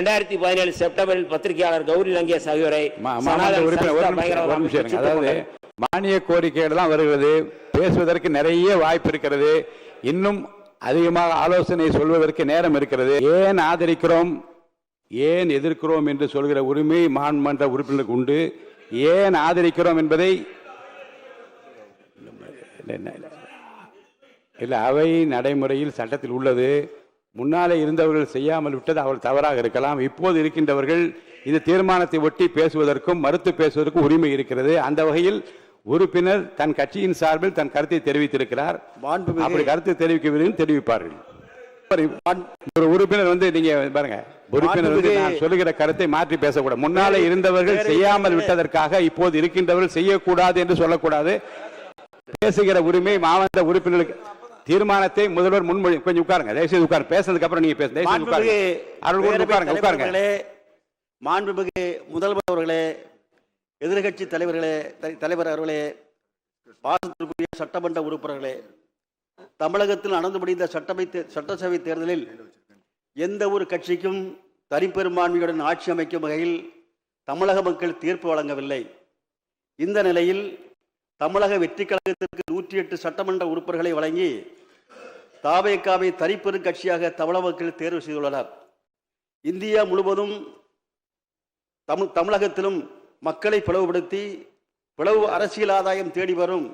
2017 செப்டம்பரில் பத்திரிகையாளர் கௌரி லங்கேஷ் ஆகியோரை அதாவது மானிய கோரிக்கைகள் தான் வருகிறது. பேசுவதற்கு நிறைய வாய்ப்பு இருக்கிறது. இன்னும் அதிகமாக ஆலோசனை சொல்வதற்கு நேரம் இருக்கிறது. ஏன் ஆதரிக்கிறோம், ஏன் எதிர்க்கிறோம் என்று சொல்கிற உரிமை மாண்புமன்ற உறுப்பினருக்கு உண்டு. ஏன் ஆதரிக்கிறோம் என்பதை அவை நடைமுறையில் சட்டத்தில் உள்ளது. முன்னாலே இருந்தவர்கள் செய்யாமல் விட்டது அவர்கள் தவறாக இருக்கலாம். இப்போது இருக்கின்றவர்கள் இந்த தீர்மானத்தை ஒட்டி பேசுவதற்கும் மறுத்து பேசுவதற்கும் உரிமை இருக்கிறது. அந்த வகையில் உறுப்பினர் தன் கட்சியின் சார்பில் தன் கருத்தை தெரிவித்திருக்கிறார். அப்படி கருத்தை தெரிவிக்க தெரிவிப்பார்கள். ஒரு உறுப்பினர் நீங்க பாருங்க, உறுப்பினர் நான் சொல்லுகிற கருத்தை மாற்றி பேசக்கூடாது. முன்னாலே இருந்தவர்கள் செய்யாமல் விட்டதற்காக இப்போது இருக்கின்றவர்கள் செய்யக்கூடாது என்று சொல்லக்கூடாது. பேசுகிற உரிமை மாவட்ட உறுப்பினருக்கு. தீர்மானத்தை முதல்வர் முன்மொழி. கொஞ்சம் உட்காருங்க, தயவுசெய்து உட்காருங்க. பேசுறதுக்கு அப்புறம் நீங்க பேசுங்க. மாண்புமிகு முதல்வர் அவர்களே, எதிர்கட்சி தலைவர் அவர்களே, பாசத்திற்குரிய சட்டமன்ற உறுப்பினர்களே, தமிழகத்தில் நடந்து முடிந்த சட்டசபை தேர்தலில் எந்த ஒரு கட்சிக்கும் தனிப்பெரும்பான்மையுடன் ஆட்சி அமைக்கும் வகையில் தமிழக மக்கள் தீர்ப்பு வழங்கவில்லை. இந்த நிலையில் தமிழக வெற்றி கழகத்திற்கு 108 சட்டமன்ற உறுப்பினர்களை வழங்கி தாவேகாவை தனிப்பெரும் கட்சியாக தமிழக மக்கள் தேர்வு செய்துள்ளனர். இந்தியா முழுவதும் தமிழகத்திலும் மக்களை பிளவுபடுத்தி பிளவு அரசியல் ஆதாயம் தேடி வரும்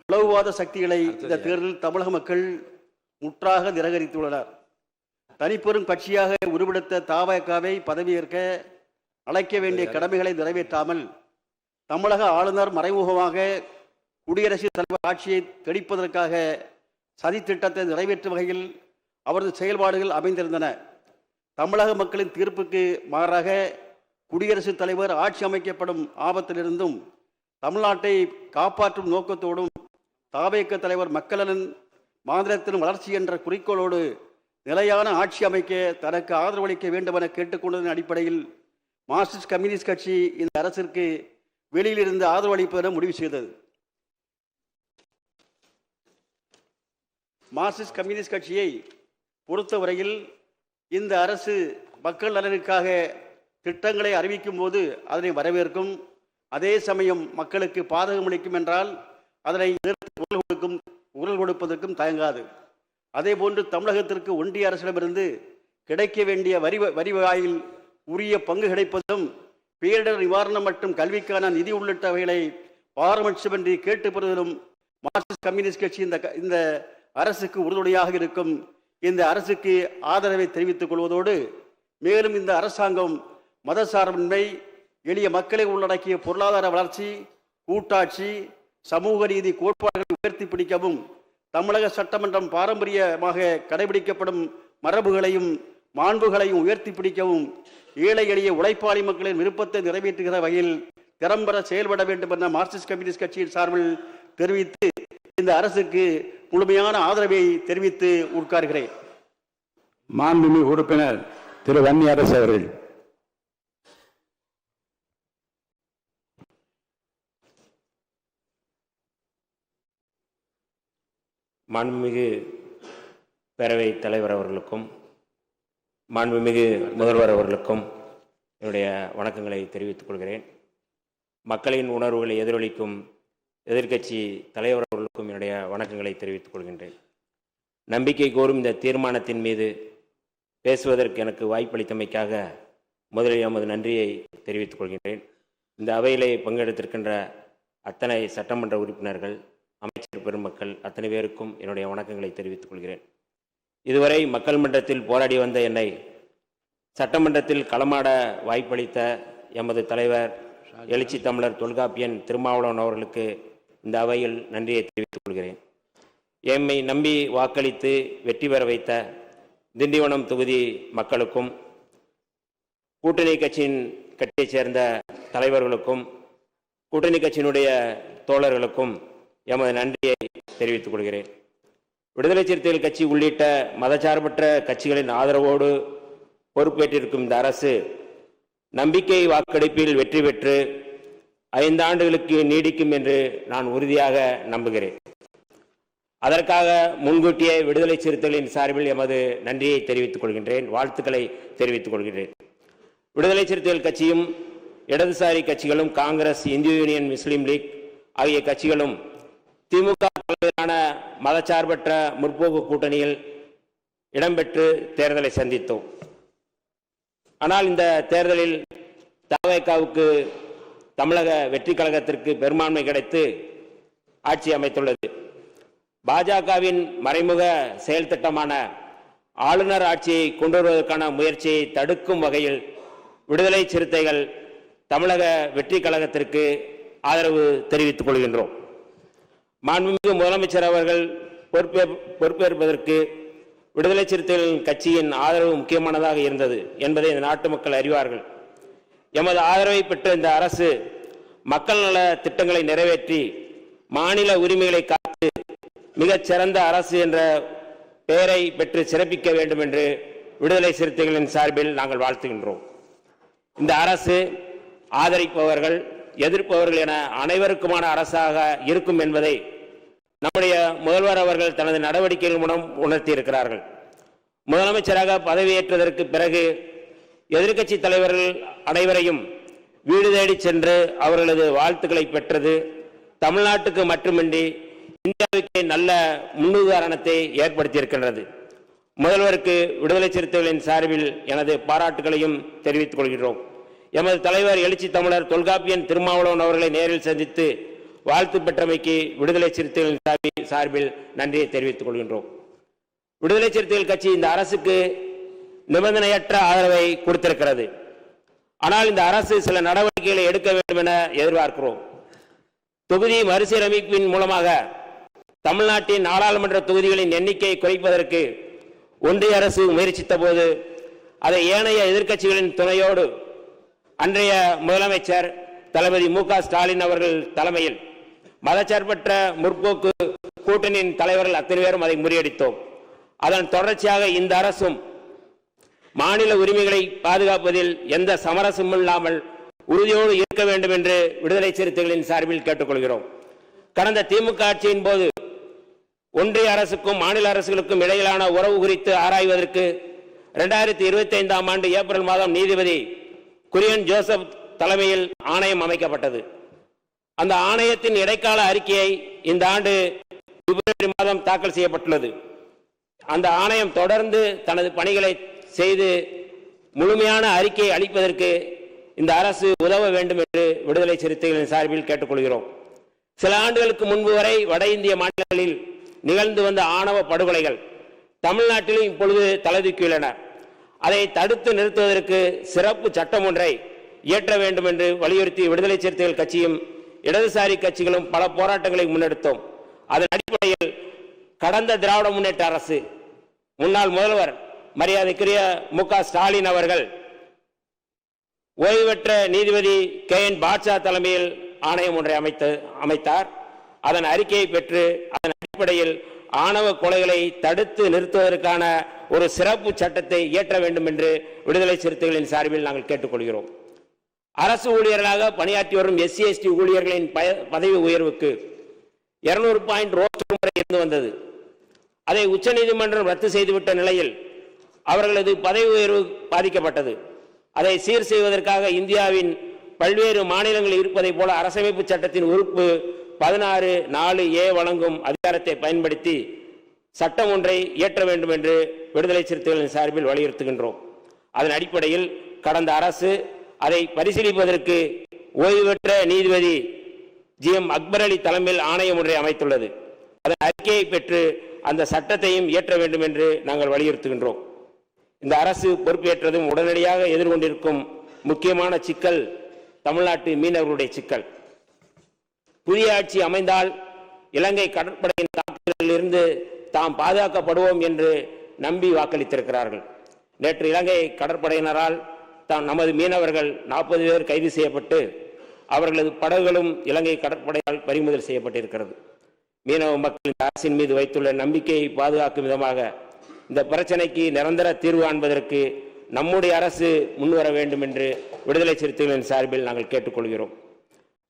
பிளவுவாத சக்திகளை இந்த தேர்தலில் தமிழக மக்கள் முற்றாக நிராகரித்துள்ளனர். தனிப்பெரும் கட்சியாக உருவெடுத்த தாவேகாவை பதவியேற்க அழைக்க வேண்டிய கடமைகளை நிறைவேற்றாமல் தமிழக ஆளுநர் மறைமுகமாக குடியரசுத் தலைவர் ஆட்சியை தெளிப்பதற்காக சதித்திட்டத்தை நிறைவேற்றும் வகையில் அவரது செயல்பாடுகள் அமைந்திருந்தன. தமிழக மக்களின் தீர்ப்புக்கு மாறாக குடியரசுத் தலைவர் ஆட்சி அமைக்கப்படும் ஆபத்திலிருந்தும் தமிழ்நாட்டை காப்பாற்றும் நோக்கத்தோடும் தாவேக தலைவர் மக்களின் மாநிலத்தின் வளர்ச்சி என்ற குறிக்கோளோடு நிலையான ஆட்சி அமைக்க தனக்கு ஆதரவளிக்க வேண்டும் என கேட்டுக்கொண்டதன் அடிப்படையில் மார்க்சிஸ்ட் கம்யூனிஸ்ட் கட்சி இந்த அரசிற்கு வெளியிலிருந்து ஆதரவளிப்பதென முடிவு செய்தது. மார்க்சிஸ்ட் கம்யூனிஸ்ட் கட்சியை பொறுத்தவரையில் இந்த அரசு மக்கள் நலனுக்காக திட்டங்களை அறிவிக்கும் போது அதனை வரவேற்கும். அதே சமயம் மக்களுக்கு பாதகம் அளிக்கும் என்றால் அதனை எதிர்த்து குரல் கொடுப்பதற்கும் தயங்காது. அதே போன்று தமிழகத்திற்கு ஒன்றிய அரசிடமிருந்து கிடைக்க வேண்டிய வரி வாயில் உரிய பங்கு கிடைப்பதும் பேரிடர் நிவாரணம் மற்றும் கல்விக்கான நிதி உள்ளிட்டவைகளை பாரபட்சமின்றி கேட்டு பெறுவதிலும் மார்க்சிஸ்ட் கம்யூனிஸ்ட் கட்சி இந்த அரசுக்கு உறுதுணையாக இருக்கும். இந்த அரசுக்கு ஆதரவை தெரிவித்துக் கொள்வதோடு மேலும் இந்த அரசாங்கம் மதசார்பின்மை, எளிய மக்களை உள்ளடக்கிய பொருளாதார வளர்ச்சி, கூட்டாட்சி, சமூக நீதி கோட்பாடுகளை உயர்த்தி பிடிக்கவும் தமிழக சட்டமன்றம் பாரம்பரியமாக கடைபிடிக்கப்படும் மரபுகளையும் மாண்புகளையும் உயர்த்தி பிடிக்கவும் ஏழை எளிய உழைப்பாளி மக்களின் விருப்பத்தை நிறைவேற்றுகிற வகையில் திறம்பட செயல்பட வேண்டும் என மார்க்சிஸ்ட் கம்யூனிஸ்ட் கட்சியின் சார்பில் தெரிவித்து இந்த அரசுக்கு முழுமையான ஆதரவை தெரிவித்து உட்கார்கிறேன். மாண்புமிகு உறுப்பினர் திரு வன்னியரசு அவர்கள். மாண்புமிகு பேரவைத் தலைவர் அவர்களுக்கும் மாண்புமிகு முதல்வர் அவர்களுக்கும் என்னுடைய வணக்கங்களை தெரிவித்துக் கொள்கிறேன். மக்களின் உணர்வுகளை எதிரொலிக்கும் எதிர்க்கட்சி தலைவர் அவர்களுக்கும் என்னுடைய வணக்கங்களை தெரிவித்துக் கொள்கின்றேன். நம்பிக்கை கோரும் இந்த தீர்மானத்தின் மீது பேசுவதற்கு எனக்கு வாய்ப்பளித்தமைக்காக முதலில் எமது நன்றியை தெரிவித்துக் கொள்கின்றேன். இந்த அவையிலே பங்கெடுத்திருக்கின்ற அத்தனை சட்டமன்ற உறுப்பினர்கள், அமைச்சர் பெருமக்கள் அத்தனை பேருக்கும் என்னுடைய வணக்கங்களை தெரிவித்துக் கொள்கிறேன். இதுவரை மக்கள் மன்றத்தில் போராடி வந்த என்னை சட்டமன்றத்தில் களமாட வாய்ப்பளித்த எமது தலைவர் எழுச்சி தமிழர் தொல்காப்பியன் திருமாவளவன் அவர்களுக்கு இந்த அவையில் நன்றியை தெரிவித்துக் கொள்கிறேன். எம்மை நம்பி வாக்களித்து வெற்றி பெற வைத்த திண்டிவனம் தொகுதி மக்களுக்கும் கூட்டணி கட்சியைச் சேர்ந்த தலைவர்களுக்கும் கூட்டணி கட்சியினுடைய தோழர்களுக்கும் எமது நன்றியை தெரிவித்துக் கொள்கிறேன். விடுதலை சிறுத்தைகள் கட்சி உள்ளிட்ட மதச்சார்பற்ற கட்சிகளின் ஆதரவோடு பொறுப்பேற்றிருக்கும் இந்த அரசு நம்பிக்கை வாக்கெடுப்பில் வெற்றி பெற்று 5 ஆண்டுகளுக்கு நீடிக்கும் என்று நான் உறுதியாக நம்புகிறேன். அதற்காக முன்கூட்டியே விடுதலை சிறுத்தைகளின் சார்பில் எமது நன்றியை தெரிவித்துக் கொள்கின்றேன், வாழ்த்துக்களை தெரிவித்துக் கொள்கின்றேன். விடுதலை சிறுத்தைகள் கட்சியும் இடதுசாரி கட்சிகளும் காங்கிரஸ், இந்திய யூனியன் முஸ்லீம் லீக் ஆகிய கட்சிகளும் திமுக தலைமையிலான மதச்சார்பற்ற முற்போக்கு கூட்டணியில் இடம்பெற்று தேர்தலை சந்தித்தோம். ஆனால் இந்த தேர்தலில் தவேகாவுக்கு தமிழக வெற்றி கழகத்திற்கு பெரும்பான்மை கிடைத்து ஆட்சி அமைத்துள்ளது. பாஜகவின் மறைமுக செயல் திட்டமான ஆளுநர் ஆட்சியை கொண்டு வருவதற்கான முயற்சியை தடுக்கும் வகையில் விடுதலை சிறுத்தைகள் தமிழக வெற்றி கழகத்திற்கு ஆதரவு தெரிவித்துக் கொள்கின்றோம். மாண்புமிகு முதலமைச்சர் அவர்கள் பொறுப்பேற்பதற்கு விடுதலை சிறுத்தைகள் கட்சியின் ஆதரவு முக்கியமானதாக இருந்தது என்பதை இந்த நாட்டு மக்கள் அறிவார்கள். எமது ஆதரவை பெற்ற இந்த அரசு மக்கள் நல திட்டங்களை நிறைவேற்றி மாநில உரிமைகளை காத்து மிகச் சிறந்த அரசு என்ற பெயரை பெற்று சிறப்பிக்க வேண்டும் என்று விடுதலை சிறுத்தைகளின் சார்பில் நாங்கள் வாழ்த்துகின்றோம். இந்த அரசு ஆதரிப்பவர்கள், எதிர்ப்பவர்கள் என அனைவருக்குமான அரசாக இருக்கும் என்பதை நம்முடைய முதல்வர் அவர்கள் தனது நடவடிக்கைகள் மூலம் உணர்த்தியிருக்கிறார்கள். முதலமைச்சராக பதவியேற்றதற்கு பிறகு எதிர்க்கட்சி தலைவர்கள் அனைவரையும் வீடு தேடி சென்று அவர்களது வாழ்த்துக்களை பெற்றது தமிழ்நாட்டுக்கு மட்டுமின்றி இந்தியாவுக்கு நல்ல முன்னுதாரணத்தை ஏற்படுத்தியிருக்கின்றது. முதல்வருக்கு விடுதலை சிறுத்தைகளின் சார்பில் எனது பாராட்டுகளையும் தெரிவித்துக் கொள்கிறோம். எமது தலைவர் எழுச்சி தமிழர் தொல்காப்பியன் திருமாவளவன் அவர்களை நேரில் சந்தித்து வாழ்த்து பெற்றமைக்கு விடுதலை சிறுத்தைகளின் சார்பில் நன்றியை தெரிவித்துக் கொள்கின்றோம். விடுதலை சிறுத்தைகள் கட்சி இந்த அரசுக்கு நிபந்தனையற்ற ஆதரவை கொடுத்திருக்கிறது. ஆனால் இந்த அரசு சில நடவடிக்கைகளை எடுக்க வேண்டும் என எதிர்பார்க்கிறோம். தொகுதி மறுசீரமைப்பின் மூலமாக தமிழ்நாட்டின் நாடாளுமன்ற தொகுதிகளின் எண்ணிக்கையை குறைப்பதற்கு ஒன்றிய அரசு முயற்சித்த போது அதை ஏனைய எதிர்க்கட்சிகளின் துணையோடு அன்றைய முதலமைச்சர் தளபதி மு.க. ஸ்டாலின் அவர்கள் தலைமையில் மதச்சார்பற்ற முற்போக்கு கூட்டணியின் தலைவர்கள் அத்தனை பேரும் அதை முறியடித்தோம். அதன் தொடர்ச்சியாக இந்த அரசும் மாநில உரிமைகளை பாதுகாப்பதில் எந்த சமரசமும் இல்லாமல் உறுதியோடு இருக்க வேண்டும் என்று விடுதலை சிறுத்தைகளின் சார்பில் கேட்டுக்கொள்கிறோம். கடந்த திமுக ஆட்சியின் போது ஒன்றிய அரசுக்கும் மாநில அரசுகளுக்கும் இடையிலான உறவு குறித்து ஆராய்வதற்கு 2025ஆம் ஆண்டு ஏப்ரல் மாதம் நீதிபதி குரியன் ஜோசப் தலைமையில் ஆணையம் அமைக்கப்பட்டது. அந்த ஆணையத்தின் இடைக்கால அறிக்கையை இந்த ஆண்டு பிப்ரவரி மாதம் தாக்கல் செய்யப்பட்டுள்ளது. அந்த ஆணையம் தொடர்ந்து தனது பணிகளை செய்து முழுமையான அறிக்கையை அளிப்பதற்கு இந்த அரசு உதவ வேண்டும் என்று விடுதலை சிறுத்தைகளின் சார்பில் கேட்டுக்கொள்கிறோம். சில ஆண்டுகளுக்கு முன்பு வரை வட இந்திய மாநிலங்களில் நிகழ்ந்து வந்த ஆணவ படுகொலைகள் தமிழ்நாட்டிலும் இப்பொழுது தலைதூக்கியுள்ளன. அதை தடுத்து நிறுத்துவதற்கு சிறப்பு சட்டம் ஒன்றை இயற்ற வேண்டும் என்று வலியுறுத்தி விடுதலை சிறுத்தைகள் கட்சியும் இடதுசாரி கட்சிகளும் பல போராட்டங்களை முன்னெடுத்தோம். அதன் அடிப்படையில் கடந்த திராவிட முன்னேற்ற அரசு முன்னாள் முதல்வர் மரியாதைக்குரிய மு.க. ஸ்டாலின் அவர்கள் ஓய்வு பெற்ற நீதிபதி K.N. பாட்ஷா தலைமையில் ஆணையம் ஒன்றை அமைத்தார். அதன் அறிக்கையை பெற்று அதன் அடிப்படையில் ஆணவ கொலைகளை தடுத்து நிறுத்துவதற்கான ஒரு சிறப்பு சட்டத்தை இயற்ற வேண்டும் என்று விடுதலை சிறுத்தைகளின் சார்பில் நாங்கள் கேட்டுக்கொள்கிறோம். அரசு ஊழியர்களாக பணியாற்றி வரும் SC/ST ஊழியர்களின் பதவி உயர்வுக்கு 200 பாயிண்ட் ரோஸ்டர் முறை இருந்து வந்தது. அதை உச்சநீதிமன்றம் ரத்து செய்துவிட்ட நிலையில் அவர்களது பதவி உயர்வு பாதிக்கப்பட்டது. அதை சீர் செய்வதற்காக இந்தியாவின் பல்வேறு மாநிலங்களில் இருப்பதை போல அரசமைப்பு சட்டத்தின் உறுப்பு 16(4)A வழங்கும் அதிகாரத்தை பயன்படுத்தி சட்டம் ஒன்றை இயற்ற வேண்டும் என்று விடுதலை சிறுத்தைகளின் சார்பில் வலியுறுத்துகின்றோம். அதன் அடிப்படையில் கடந்த அரசு அதை பரிசீலிப்பதற்கு ஓய்வு பெற்ற நீதிபதி G.M. அக்பர் அலி தலைமையில் ஆணையம் ஒன்றை அமைத்துள்ளது. அதன் அறிக்கையை பெற்று அந்த சட்டத்தையும் இயற்ற வேண்டும் என்று நாங்கள் வலியுறுத்துகின்றோம். இந்த அரசு பொறுப்பேற்றதும் உடனடியாக எதிர்கொண்டிருக்கும் முக்கியமான சிக்கல் தமிழ்நாட்டு மீனவர்களுடைய சிக்கல். புதிய ஆட்சி அமைந்தால் இலங்கை கடற்படையின் தாக்குதலில் இருந்து தாம் பாதுகாக்கப்படுவோம் என்று நம்பி வாக்களித்திருக்கிறார்கள். நேற்று இலங்கை கடற்படையினரால் நமது மீனவர்கள் 40 பேர் கைது செய்யப்பட்டு அவர்களது படகுகளும் இலங்கை கடற்படையால் பறிமுதல் செய்யப்பட்டிருக்கிறது. மீனவ மக்கள் அரசின் மீது வைத்துள்ள நம்பிக்கையை பாதுகாக்கும் விதமாக இந்த பிரச்சனைக்கு நிரந்தர தீர்வு காண்பதற்கு நம்முடைய அரசு முன்வர வேண்டும் என்று விடுதலை சிறுத்தைகளின் சார்பில் நாங்கள் கேட்டுக்கொள்கிறோம்.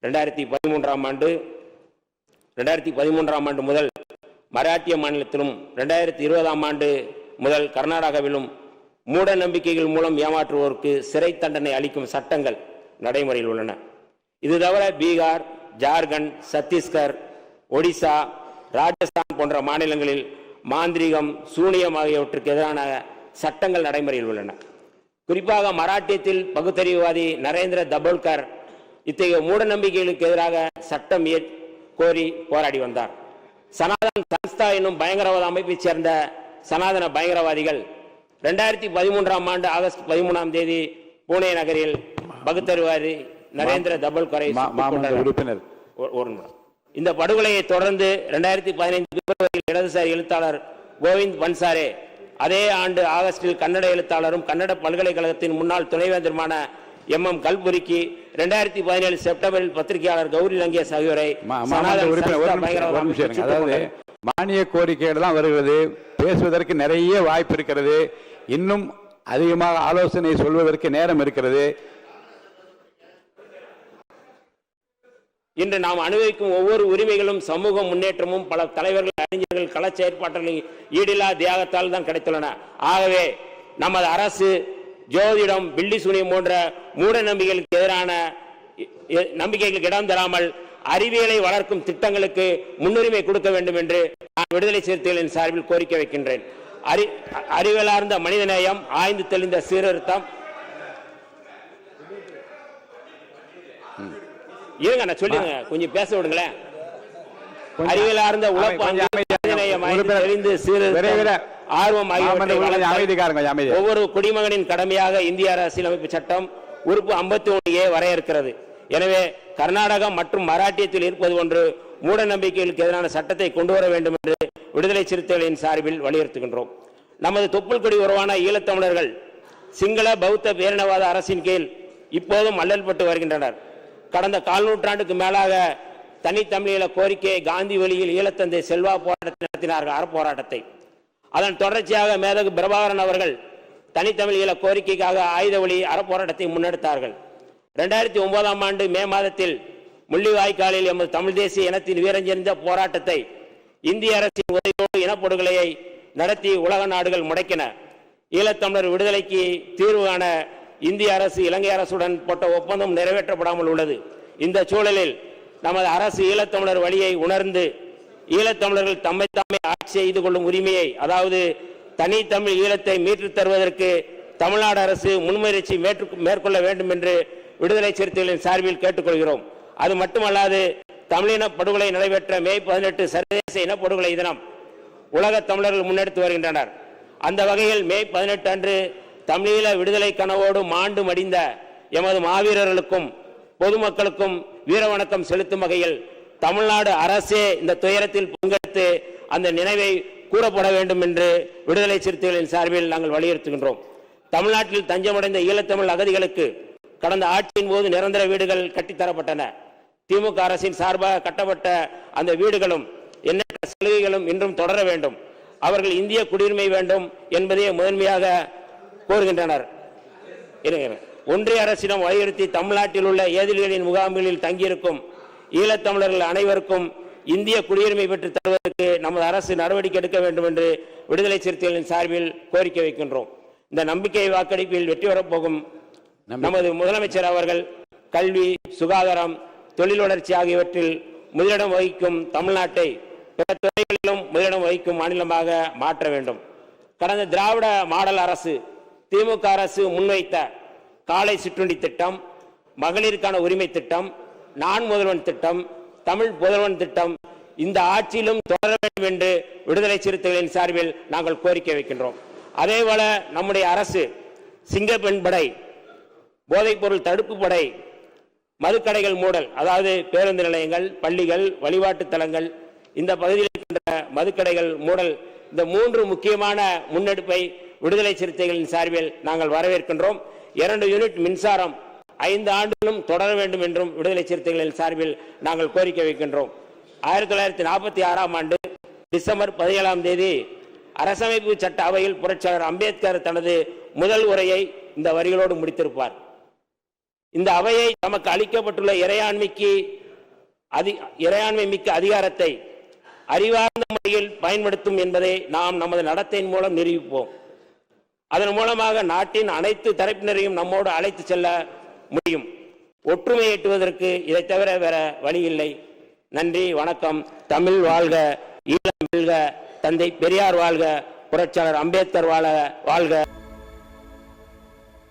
2013ஆம் ஆண்டு முதல் மராட்டிய மாநிலத்திலும் 2020ஆம் ஆண்டு முதல் கர்நாடகாவிலும் மூட நம்பிக்கைகள் மூலம் ஏமாற்றுவோருக்கு சிறை தண்டனை அளிக்கும் சட்டங்கள் நடைமுறையில் உள்ளன. இது தவிர பீகார், ஜார்க்கண்ட், சத்தீஸ்கர், ஒடிசா, ராஜஸ்தான் போன்ற மாநிலங்களில் மாந்திரீகம், சூனியம் ஆகியவற்றுக்கு எதிரான சட்டங்கள் நடைமுறையில் உள்ளன. குறிப்பாக மராட்டியத்தில் பகுத்தறிவுவாதி நரேந்திர தபோல்கர் இத்தகைய மூட நம்பிக்கைகளுக்கு எதிராக சட்டம் கோரி போராடி வந்தார். சனாதன் சன்ஸ்தா என்னும் பயங்கரவாத அமைப்பைச் சேர்ந்த சனாதன பயங்கரவாதிகள் 2013ஆம் ஆண்டு ஆகஸ்ட் 13ஆம் தேதி புனே நகரில் பகுத்தறிவுவாதி நரேந்திர தபோல்கரை உறுப்பினர். இந்த படுகொலையை தொடர்ந்து 2015 பிப்ரவரியில் இடதுசாரி எழுத்தாளர் கோவிந்த் பன்சாரே, அதே ஆண்டு ஆகஸ்டில் கன்னட எழுத்தாளரும் கன்னட பல்கலைக்கழகத்தின் முன்னாள் துணைவேந்தருமான MM கல்புரிக்கு, 2017 செப்டம்பரில் பத்திரிகையாளர் கௌரி லங்கேஷ் ஆகியோரை மானிய கோரிக்கைகள் தான் வருகிறது. பேசுவதற்கு நிறைய வாய்ப்பு இருக்கிறது. இன்னும் அதிகமாக ஆலோசனை சொல்வதற்கு நேரம் இருக்கிறது. இன்று நாம் அனுபவிக்கும் ஒவ்வொரு உரிமைகளும் சமூக முன்னேற்றமும் பல தலைவர்கள், அறிஞர்கள், கள செயற்பாடுகளின் ஈடில்லா தியாகத்தால் தான் கிடைத்துள்ளன. ஆகவே நமது அரசு ஜோதிடம், பில்லி சூனியம் போன்ற மூட நம்பிக்கைகளுக்கு எதிரான நம்பிக்கைகளுக்கு இடம் தராமல் அறிவியலை வளர்க்கும் திட்டங்களுக்கு முன்னுரிமை கொடுக்க வேண்டும் என்று நான் விடுதலை சிறுத்தைகளின் சார்பில் கோரிக்கை வைக்கின்றேன். அறிவியலார்ந்த மனிதநேயம், ஆய்ந்து தெளிந்த சீர்திருத்தம். இருங்க, நான் சொல்லுங்க, கொஞ்சம் பேச விடுங்களேன். அறிவியலார்ந்த உழைப்பு, தெரிந்து சீர்திருத்தம், ஆர்வம் ஆகியவற்றை ஒவ்வொரு குடிமகனின் கடமையாக இந்திய அரசியலமைப்பு சட்டம் உறுப்பு 51A வரையறுக்கிறது. எனவே கர்நாடகம் மற்றும் மராட்டியத்தில் இருப்பது போன்று மூட நம்பிக்கைகளுக்கு எதிரான சட்டத்தை கொண்டு வர வேண்டும் என்று விடுதலை சிறுத்தைகளின் சார்பில் வலியுறுத்துகின்றோம். நமது தொப்புள் கொடி உறவான ஈழத்தமிழர்கள் சிங்கள பௌத்த பேரினவாத அரசின் கீழ் இப்போதும் அல்லல்பட்டு வருகின்றனர். கடந்த 4 நூற்றாண்டுக்கு மேலாக தனித்தமிழீழ கோரிக்கையை காந்தி வழியில் ஈழத்தந்தை செல்வா போராட்டத்தை நடத்தினார்கள், அறப்போராட்டத்தை. அதன் தொடர்ச்சியாக மேதகு பிரபாகரன் அவர்கள் தனித்தமிழ் ஈழ கோரிக்கைக்காக ஆயுத வழி அறப்போராட்டத்தை முன்னெடுத்தார்கள். 2009ஆம் ஆண்டு மே மாதத்தில் முள்ளிவாய்க்காலில் எமது தமிழ் தேசிய இனத்தின் வீரஞ்செறிந்த போராட்டத்தை இந்திய அரசின் உதவியோடு இனப்படுகொலையை நடத்தி உலக நாடுகள் முடக்கின. ஈழத்தமிழர் விடுதலைக்கு தீர்வு காண இந்திய அரசு இலங்கை அரசுடன் போட்ட ஒப்பந்தம் நிறைவேற்றப்படாமல் உள்ளது. இந்த சூழலில் நமது அரசு ஈழத்தமிழர் வழியை உணர்ந்து ஈழத்தமிழர்கள் தம்மை தாமே ஆட்சி செய்து கொள்ளும் உரிமையை, அதாவது தனித்தமிழ் ஈழத்தை மீட்டுத் தருவதற்கு தமிழ்நாடு அரசு முன்முயற்சி மேற்கொள்ள வேண்டும் என்று விடுதலை சிறுத்தைகளின் சார்பில் கேட்டுக்கொள்கிறோம். அது மட்டுமல்லாது, தமிழின படுகொலை நடைபெற்ற மே 18 சர்வதேச இனப்படுகொலை தினம் உலக தமிழர்கள் முன்னெடுத்து வருகின்றனர். அந்த வகையில் மே 18 அன்று தமிழீழ விடுதலை கனவோடு மாண்டு மடிந்த எமது மாவீரர்களுக்கும் பொதுமக்களுக்கும் வீரவணக்கம் செலுத்தும் வகையில் தமிழ்நாடு அரசே இந்த துயரத்தில் பங்கெடுத்து அந்த நினைவை கூறப்பட வேண்டும் என்று விடுதலை சிறுத்தைகளின் சார்பில் நாங்கள் வலியுறுத்துகின்றோம். தமிழ்நாட்டில் தஞ்சமடைந்த ஈழத்தமிழ் அகதிகளுக்கு கடந்த ஆட்சியின் போது நிரந்தர வீடுகள் கட்டித்தரப்பட்டன. திமுக அரசின் சார்பாக கட்டப்பட்ட அந்த வீடுகளும் எண்ணற்ற சலுகைகளும் இன்றும் தொடர வேண்டும். அவர்கள் இந்திய குடியுரிமை வேண்டும் என்பதையே முதன்மையாக கோருகின்றனர். ஒன்றிய அரசிடம் வலியுறுத்தி தமிழ்நாட்டில் உள்ள ஏதிலிகளின் முகாம்களில் தங்கியிருக்கும் ஈழத்தமிழர்கள் அனைவருக்கும் இந்திய குடியுரிமை பெற்று தருவதற்கு நமது அரசு நடவடிக்கை எடுக்க வேண்டும் என்று விடுதலை சிறுத்தைகளின் சார்பில் கோரிக்கை வைக்கின்றோம். இந்த நம்பிக்கை வாக்கெடுப்பில் வெற்றி பெறப்போகும் நமது முதலமைச்சர் அவர்கள் கல்வி, சுகாதாரம், தொழில் வளர்ச்சி ஆகியவற்றில் முதலிடம் வகிக்கும் தமிழ்நாட்டை பிற துறைகளிலும் முதலிடம் வகிக்கும் மாநிலமாக மாற்ற வேண்டும். கடந்த திராவிட மாடல் அரசு, திமுக அரசு முன்வைத்த காலை சிற்றுண்டி திட்டம், மகளிருக்கான உரிமை திட்டம், நான் முதல்வன் திட்டம், தமிழ் புதல்வன் திட்டம் இந்த ஆட்சியிலும் தொடர வேண்டும் என்று விடுதலை சிறுத்தைகளின் சார்பில் நாங்கள் கோரிக்கை வைக்கின்றோம். அதேபோல நம்முடைய அரசு சிங்கப்பெண் படை, போதைப்பொருள் தடுப்பு படை, மதுக்கடைகள் மூடல், அதாவது பேருந்து நிலையங்கள், பள்ளிகள், வழிபாட்டு தலங்கள், இந்த பகுதியில் இருக்கின்ற மதுக்கடைகள் மூடல், இந்த 3 முக்கியமான முன்னெடுப்பை விடுதலை சிறுத்தைகளின் சார்பில் நாங்கள் வரவேற்கின்றோம். 2 யூனிட் மின்சாரம் 5 ஆண்டுகளும் தொடர வேண்டும் என்றும் விடுதலை சிறுத்தைகளின் சார்பில் நாங்கள் கோரிக்கை வைக்கின்றோம். 1946ஆம் ஆண்டு டிசம்பர் 17ஆம் தேதி அரசமைப்பு சட்ட அவையில் புரட்சியாளர் அம்பேத்கர் தனது முதல் உரையை இந்த வரிகளோடு முடித்திருப்பார். இந்த அவையை நமக்கு அளிக்கப்பட்டுள்ள இறையாண்மை மிக்க அதிகாரத்தை அறிவார்ந்த முறையில் பயன்படுத்தும் என்பதை நாம் நமது நடத்தையின் மூலம் நிரூபிப்போம். அதன் மூலமாக நாட்டின் அனைத்து தரப்பினரையும் நம்மோடு அழைத்து செல்ல முடியும். ஒற்றுமை எட்டுவதற்கு இதை தவிர வேற வழி இல்லை. நன்றி, வணக்கம். தமிழ் வாழ்க, ஈழம் வெல்க, தந்தை பெரியார் வாழ்க, புரட்சியாளர் அம்பேத்கர் வாழ்க.